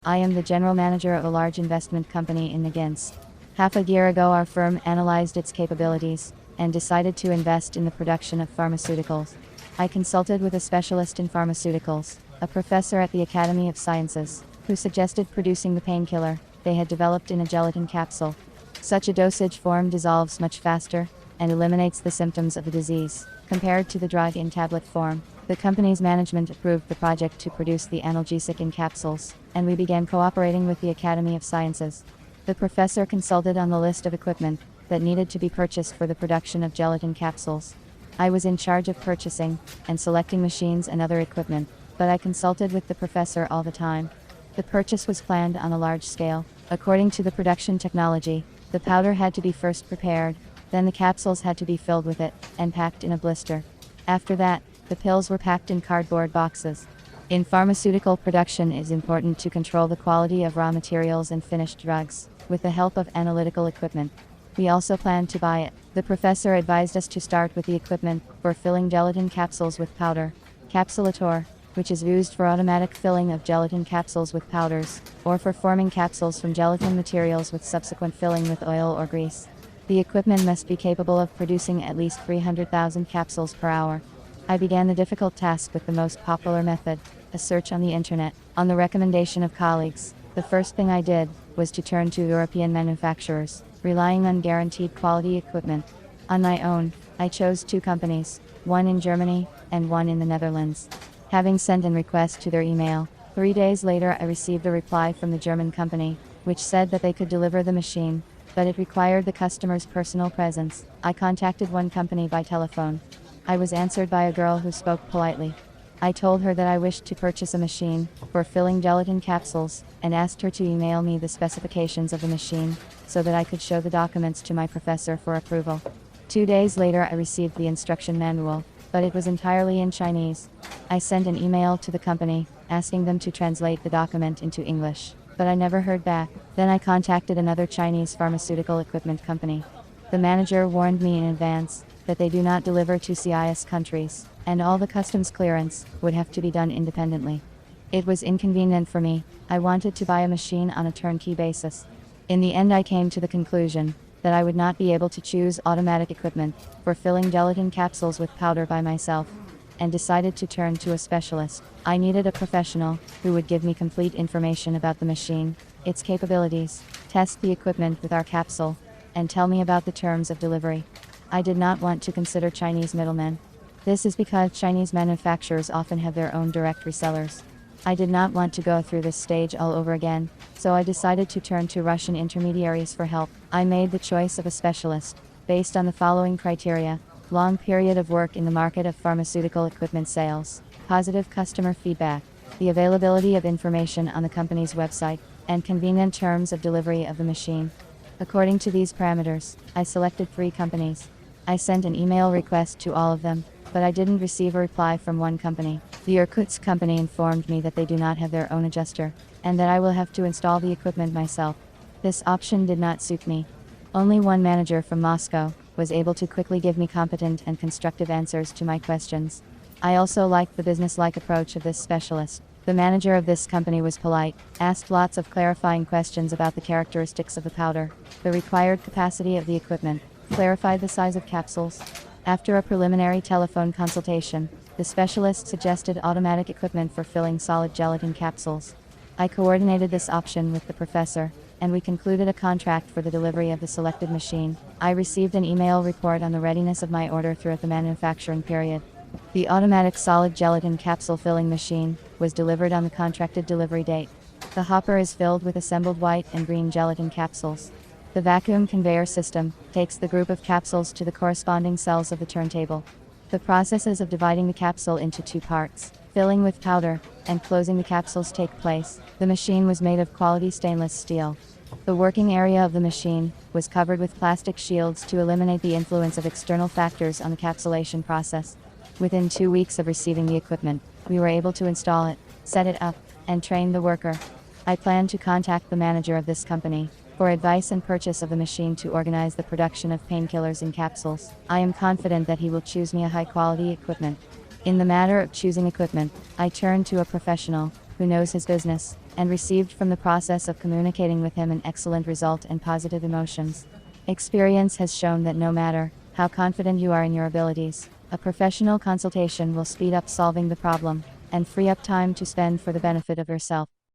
I am the general manager of a large investment company in Nagins. Half a year ago, our firm analyzed its capabilities and decided to invest in the production of pharmaceuticals. I consulted with a specialist in pharmaceuticals, a professor at the Academy of Sciences, who suggested producing the painkiller they had developed in a gelatin capsule. Such a dosage form dissolves much faster and eliminates the symptoms of the disease, compared to the drug in tablet form. The company's management approved the project to produce the analgesic in capsules, and we began cooperating with the Academy of Sciences. The professor consulted on the list of equipment that needed to be purchased for the production of gelatin capsules. I was in charge of purchasing and selecting machines and other equipment, but I consulted with the professor all the time. The purchase was planned on a large scale. According to the production technology, the powder had to be first prepared, then the capsules had to be filled with it and packed in a blister. After that, the pills were packed in cardboard boxes. In pharmaceutical production, it is important to control the quality of raw materials and finished drugs, with the help of analytical equipment. We also planned to buy it. The professor advised us to start with the equipment for filling gelatin capsules with powder, capsulator, which is used for automatic filling of gelatin capsules with powders, or for forming capsules from gelatin materials with subsequent filling with oil or grease. The equipment must be capable of producing at least 300,000 capsules per hour. I began the difficult task with the most popular method, a search on the internet. On the recommendation of colleagues, the first thing I did was to turn to European manufacturers, relying on guaranteed quality equipment. On my own, I chose two companies, one in Germany and one in the Netherlands. Having sent a request to their email, 3 days later I received a reply from the German company, which said that they could deliver the machine, but it required the customer's personal presence. I contacted one company by telephone. I was answered by a girl who spoke politely. I told her that I wished to purchase a machine for filling gelatin capsules, and asked her to email me the specifications of the machine, so that I could show the documents to my professor for approval. 2 days later I received the instruction manual, but it was entirely in Chinese. I sent an email to the company, asking them to translate the document into English, but I never heard back. Then I contacted another Chinese pharmaceutical equipment company. The manager warned me in advance that they do not deliver to CIS countries, and all the customs clearance would have to be done independently. It was inconvenient for me. I wanted to buy a machine on a turnkey basis. In the end I came to the conclusion that I would not be able to choose automatic equipment for filling gelatin capsules with powder by myself, and decided to turn to a specialist. I needed a professional who would give me complete information about the machine, its capabilities, test the equipment with our capsule, and tell me about the terms of delivery. I did not want to consider Chinese middlemen. This is because Chinese manufacturers often have their own direct resellers. I did not want to go through this stage all over again, so I decided to turn to Russian intermediaries for help. I made the choice of a specialist, based on the following criteria: long period of work in the market of pharmaceutical equipment sales, positive customer feedback, the availability of information on the company's website, and convenient terms of delivery of the machine. According to these parameters, I selected 3 companies. I sent an email request to all of them, but I didn't receive a reply from one company. The Irkutsk company informed me that they do not have their own adjuster, and that I will have to install the equipment myself. This option did not suit me. Only one manager from Moscow was able to quickly give me competent and constructive answers to my questions. I also liked the business-like approach of this specialist. The manager of this company was polite, asked lots of clarifying questions about the characteristics of the powder, the required capacity of the equipment, clarified the size of capsules. After a preliminary telephone consultation, the specialist suggested automatic equipment for filling solid gelatin capsules. I coordinated this option with the professor, and we concluded a contract for the delivery of the selected machine. I received an email report on the readiness of my order throughout the manufacturing period. The automatic solid gelatin capsule filling machine was delivered on the contracted delivery date. The hopper is filled with assembled white and green gelatin capsules. The vacuum conveyor system takes the group of capsules to the corresponding cells of the turntable. The processes of dividing the capsule into 2 parts, filling with powder, and closing the capsules take place. The machine was made of quality stainless steel. The working area of the machine was covered with plastic shields to eliminate the influence of external factors on the capsulation process. Within 2 weeks of receiving the equipment, we were able to install it, set it up, and train the worker. I plan to contact the manager of this company for advice and purchase of the machine to organize the production of painkillers in capsules. I am confident that he will choose me a high-quality equipment. In the matter of choosing equipment, I turn to a professional who knows his business. and received from the process of communicating with him an excellent result and positive emotions. Experience has shown that no matter how confident you are in your abilities, a professional consultation will speed up solving the problem and free up time to spend for the benefit of yourself.